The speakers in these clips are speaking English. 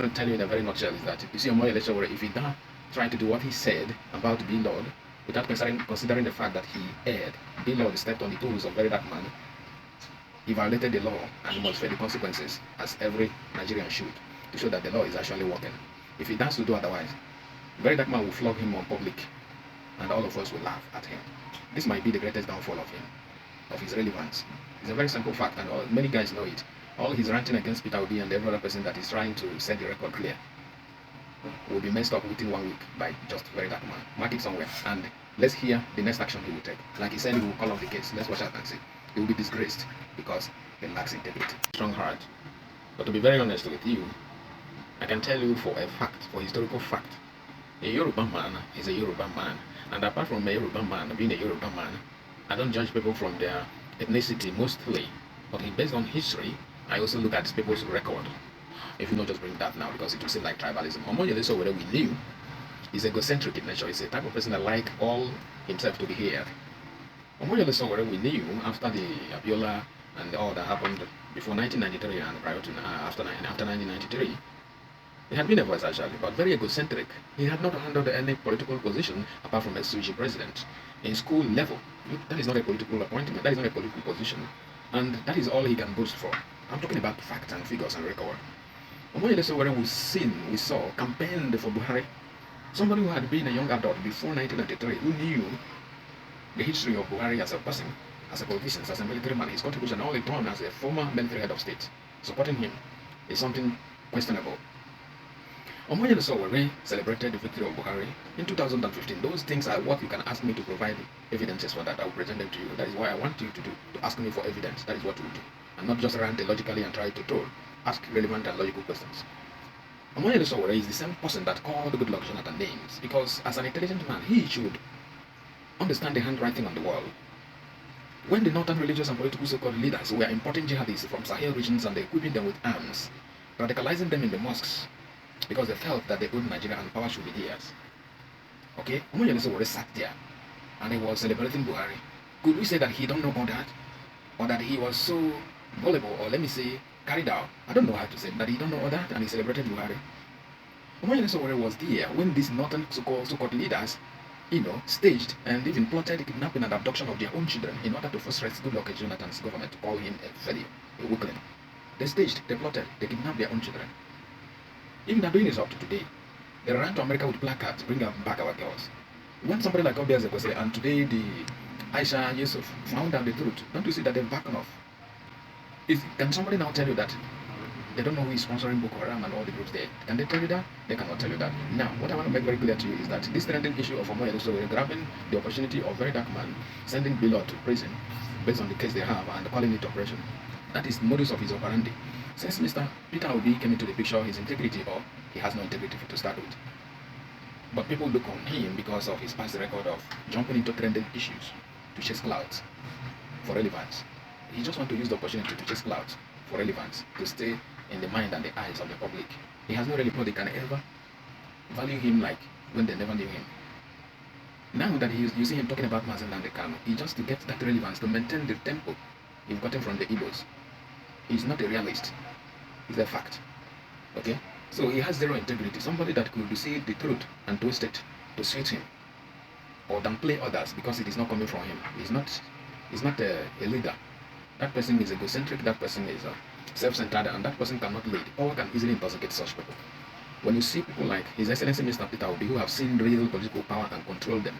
going to tell you in a very nutshell is that you see Omoyele Sowore, if he now trying to do what he said about the Lord without considering the fact that he erred, the Lord stepped on the toes of very dark man, he violated the law and he must face the consequences as every Nigerian should to show that the law is actually working. If he does to do otherwise, very dark man will flog him on public and all of us will laugh at him. This might be the greatest downfall of him, of his relevance. It's a very simple fact and many guys know it. All his ranting against Peter Obi and every other person that is trying to set the record clear will be messed up within 1 week by just very dark man. Mark it somewhere and let's hear the next action he will take. Like he said, he will call off the case. Let's watch out and see. He will be disgraced because he lacks integrity. Strong heart. But to be very honest with you, I can tell you for a fact, for historical fact, a Yoruba man is a Yoruba man. And apart from a Yoruba man being a Yoruba man, I don't judge people from their ethnicity mostly. But based on history, I also look at people's record. If you not just bring that now because it will seem like tribalism. Omoyele Sowore we knew is egocentric in nature. He's a type of person that like all himself to be here. Omoyele Sowore we knew after the Abiola and all that happened before 1993 and prior to after 1993. He had been a voice actually, but very egocentric. He had not handled any political position apart from a Suji president in school level. That is not a political appointment. That is not a political position, and that is all he can boast for. I'm talking about facts and figures and record. Omoyele Sowore we saw campaigned for Buhari. Somebody who had been a young adult before 1993, who knew the history of Buhari as a person, as a politician, as a military man, his contribution all the time as a former military head of state. Supporting him is something questionable. Omoyele Sowore celebrated the victory of Buhari in 2015. Those things are what you can ask me to provide evidences for that. I will present them to you. That is why I want you to ask me for evidence. That is what we do. And not just rant illogically and try to ask relevant and logical questions. Omoyele Sowore is the same person that called Goodluck Jonathan names because as an intelligent man, he should understand the handwriting on the wall. When the northern religious and political so-called leaders were importing jihadists from Sahel regions and equipping them with arms, radicalizing them in the mosques, because they felt that they owed Nigeria and power should be theirs. Okay, Omoyele Sowore sat there and he was celebrating Buhari. Could we say that he don't know all that? Or that he was so gullible, or let me say, carried out? I don't know how to say that he don't know all that and he celebrated Buhari. Omoyele Sowore was there when these northern so-called leaders, staged and even plotted the kidnapping and abduction of their own children in order to frustrate Goodluck Jonathan's government to call him a failure, a weakling. They staged, they plotted, they kidnapped their own children. Even they're doing this up to today. They ran to America with placards, bring back our girls. When somebody like Obi Ezekwesili and today the Aisha Yusuf found out the truth, don't you see that they're backing off? Can somebody now tell you that they don't know who is sponsoring Boko Haram and all the groups there? Can they tell you that? They cannot tell you that. Now, what I want to make very clear to you is that this trending issue of Omoyele Sowore grabbing the opportunity of very dark man, sending Bilot to prison based on the case they have and calling it operation. That is the modus of his operandi. Since Mr. Peter Obi came into the picture, his integrity, or he has no integrity to start with. But people look on him because of his past record of jumping into trending issues to chase clouds for relevance. He just wants to use the opportunity to chase clouds for relevance, to stay in the mind and the eyes of the public. He has no nobody can ever value him like when they never knew him. Now that you see him talking about Mazen Nnamdi Kanu, he just to get that relevance, to maintain the tempo he's gotten from the Igbos. He's not a realist. It's a fact. Okay? So he has zero integrity. Somebody that could say the truth and twist it to suit him, or downplay others because it is not coming from him. He's not a leader. That person is egocentric. That person is self-centered, and that person cannot lead. Power can easily intoxicate such people. When you see people like His Excellency Mr. Peter Obi, who have seen real political power and control them,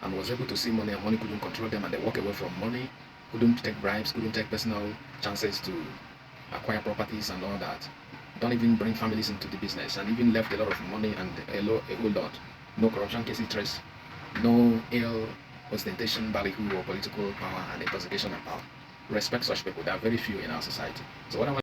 and was able to see money and money couldn't control them, and they walk away from money, couldn't take bribes, couldn't take personal chances to acquire properties and all that, don't even bring families into the business, and even left a lot of money and a whole lot. No corruption cases traced, no ill ostentation, ballyhoo, or political power and intoxication of power. Respect such people. There are very few in our society. So what I want